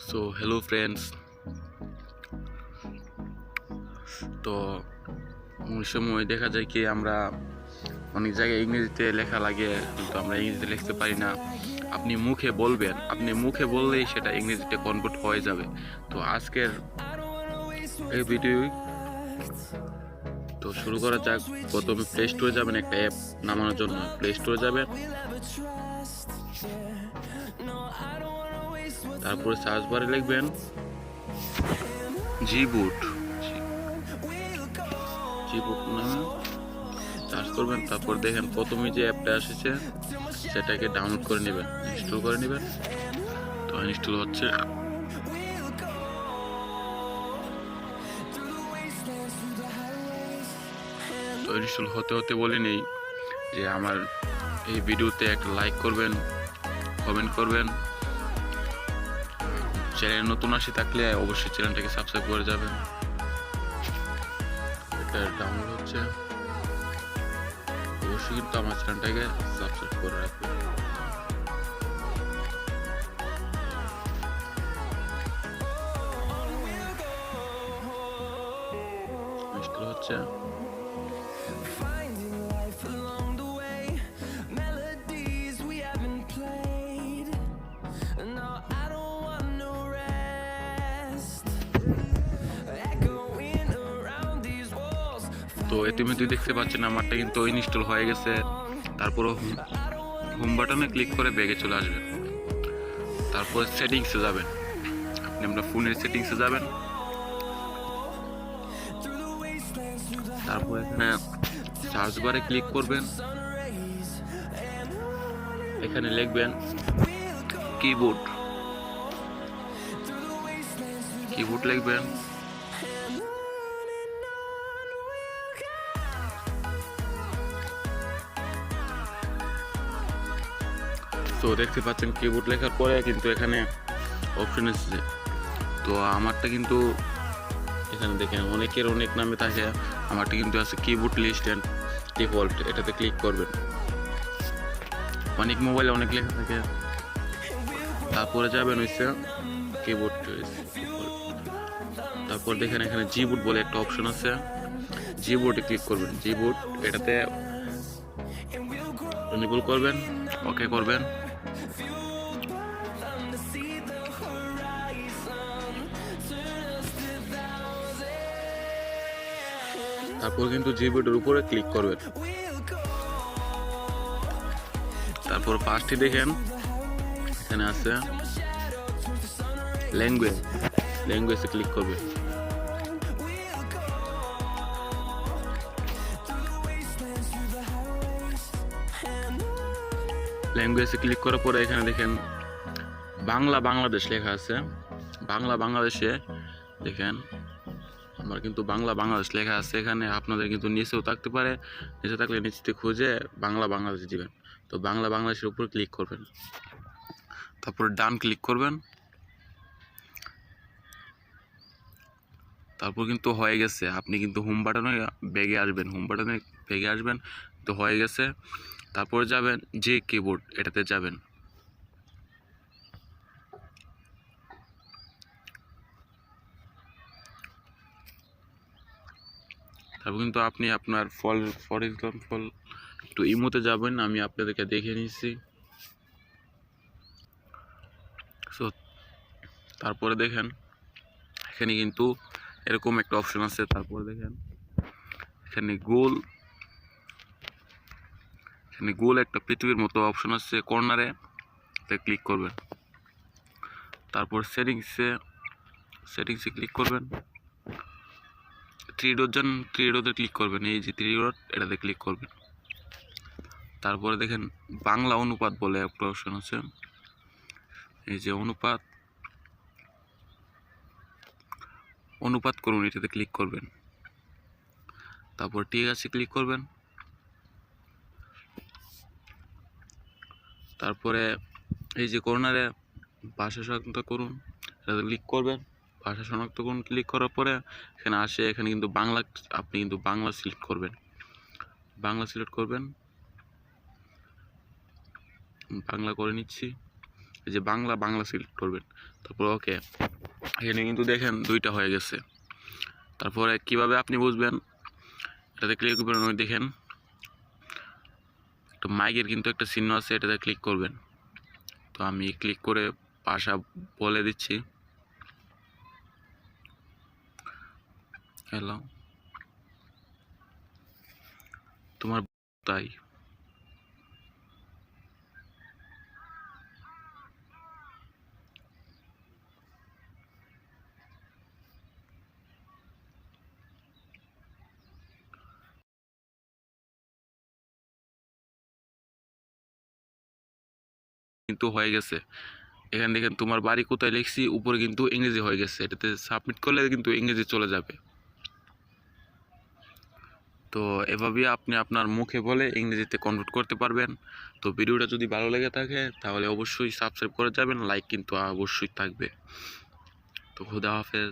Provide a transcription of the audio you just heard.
So hello friends. তো অনেক সময় দেখা যায় কি আমরা অনেক জায়গায় ইংরেজিতে লেখা লাগে, কিন্তু আমরা ইংরেজিতে লিখতে পারি না। আপনি মুখে বলবেন, আপনি মুখে বললেই সেটা ইংরেজিতে কনভার্ট হয়ে যাবে। তো আজকের এই ভিডিও তো শুরু করা যাক। প্রথমে প্লে স্টোরে যাবেন, একটা অ্যাপ নামানোর জন্য প্লে স্টোরে যাবেন, তারপরে সার্চ বারে লিখবেন জিবোর্ড। জিবোর্ড নামে সার্চ করবেন, তারপর দেখেন প্রথমে যে অ্যাপটা এসেছে সেটাকে ডাউনলোড করে নেবেন, ইনস্টল করে নেবেন। তো ইনস্টল হচ্ছে। তো ইনস্টল হতে হতে বলে নেই যে আমার এই ভিডিওতে একটা লাইক করবেন, কমেন্ট করবেন। চ্যানেল নতুন আসে থাকলে অবশ্যই চ্যানেলটাকে সাবস্ক্রাইব করে যাবেন। এটা ডাউনলোড হচ্ছে, অবশ্যই কিন্তু আমার চ্যানেলটাকে সাবস্ক্রাইব করে রাখবেন। ইনস্টল হচ্ছে। তো ইতিমধ্যে দেখতে পাচ্ছেন আমারটা কিন্তু ইনস্টল হয়ে গেছে। তারপর হোম বাটনে ক্লিক করে ব্যাগে চলে আসবেন, তারপর সেটিংসে যাবেন। আপনি আপনার ফোনের সেটিংসে যাবেন, তারপর এখানে সার্চ বারে ক্লিক করবেন, এখানে লিখবেন কিবোর্ড। কিবোর্ড লিখবেন, তো দেখতে পাচ্ছেন কিবোর্ড লেখার পরে কিন্তু এখানে অপশন এসেছে। তো আমারটা কিন্তু এখানে দেখেন অনেকের অনেক নামে থাকে, আমারটা কিন্তু আছে কিবোর্ড লিস্ট অ্যান্ড ডিফল্ট। এটাতে ক্লিক করবেন। অনেক মোবাইলে অনেক লেখা থাকে। তারপরে যাবেন হচ্ছে কিবোর্ড চয়েস, তারপর দেখেন এখানে জিবোর্ড বলে একটা অপশন আছে, জিবোর্ডে ক্লিক করবেন। জিবোর্ড এটাতে এনেবল করবেন, ওকে করবেন। তারপর কিন্তু জিবোর্ডের উপরে ক্লিক করবেন। তারপর পাঁচটি দেখেন এখানে আছে ল্যাঙ্গুয়েজ, ল্যাঙ্গুয়েজে ক্লিক করবেন। ল্যাঙ্গুয়েজে ক্লিক করার পরে এখানে দেখেন বাংলা বাংলাদেশ লেখা আছে। বাংলা বাংলাদেশে দেখেন আমার কিন্তু বাংলা বাংলাদেশ লেখা আছে। এখানে আপনাদের কিন্তু নিচেও থাকতে পারে, নিচে থাকলে নিচে খুঁজে বাংলা বাংলাদেশ দিবেন। তো বাংলা বাংলাদেশের উপর ক্লিক করবেন, তারপর ডান ক্লিক করবেন। তারপর কিন্তু হয়ে গেছে। আপনি কিন্তু হোম বাটনে ব্যাগে আসবেন, হোম বাটনে ব্যাগে আসবেন, তো হয়ে গেছে। তারপর যাবেন যে কিবোর্ড, এটাতে যাবেন। তারপর কিন্তু আপনি আপনার ফর এক্সাম্পল একটু ইমোতে যাবেন, আমি আপনাদেরকে দেখে নিচ্ছি। সো তারপরে দেখেন এখানে কিন্তু এরকম একটা অপশন আছে। তারপরে দেখেন এখানে গোল, এখানে গোল একটা পৃথিবীর মতো অপশন আছে কর্নারে, ক্লিক করবেন। তারপর সেটিংসে ক্লিক করবেন। থ্রি ডটে ক্লিক করবেন, এই যে থ্রি ডট এটাতে ক্লিক করবেন। তারপরে দেখেন বাংলা অনুপাত বলে একটা অপশন আছে, এই যে অনুপাত করুন, এটাতে ক্লিক করবেন। তারপর ঠিক আছে ক্লিক করবেন। তারপরে এই যে কর্নারে ভাষা শনাক্ত করুন, এটাতে ক্লিক করবেন। ভাষা শনাক্ত করুন ক্লিক করার পরে এখানে আসে, এখানে কিন্তু বাংলা, আপনি কিন্তু বাংলা সিলেক্ট করবেন। বাংলা সিলেক্ট করবেন, বাংলা করে নিচ্ছি। এই যে বাংলা বাংলা সিলেক্ট করবেন, তারপর ওকে। এখানে কিন্তু দেখেন 2টা হয়ে গেছে। তারপরে কিভাবে আপনি বুঝবেন, এটাতে ক্লিক করবেন, ওই দেখেন একটা মাইকের কিন্তু একটা চিহ্ন আছে, এটাতে ক্লিক করবেন। তো আমি ক্লিক করে ভাষা বলে দিচ্ছি, হ্যালো তোমার তাই। কিন্তু হয়ে গেছে। এখানে দেখেন তোমার বাড়ি কোথায় লিখছি, উপরে কিন্তু ইংরেজি হয়ে গেছে। এটাতে সাবমিট করলে কিন্তু ইংরেজি চলে যাবে। তো এভাবেই আপনি আপনার মুখে বলে ইংরেজিতে কনভার্ট করতে পারবেন। তো ভিডিওটা যদি ভালো লেগে থাকে তাহলে অবশ্যই সাবস্ক্রাইব করে যাবেন, লাইক কিন্তু অবশ্যই থাকবে। তো খুদা হাফেজ।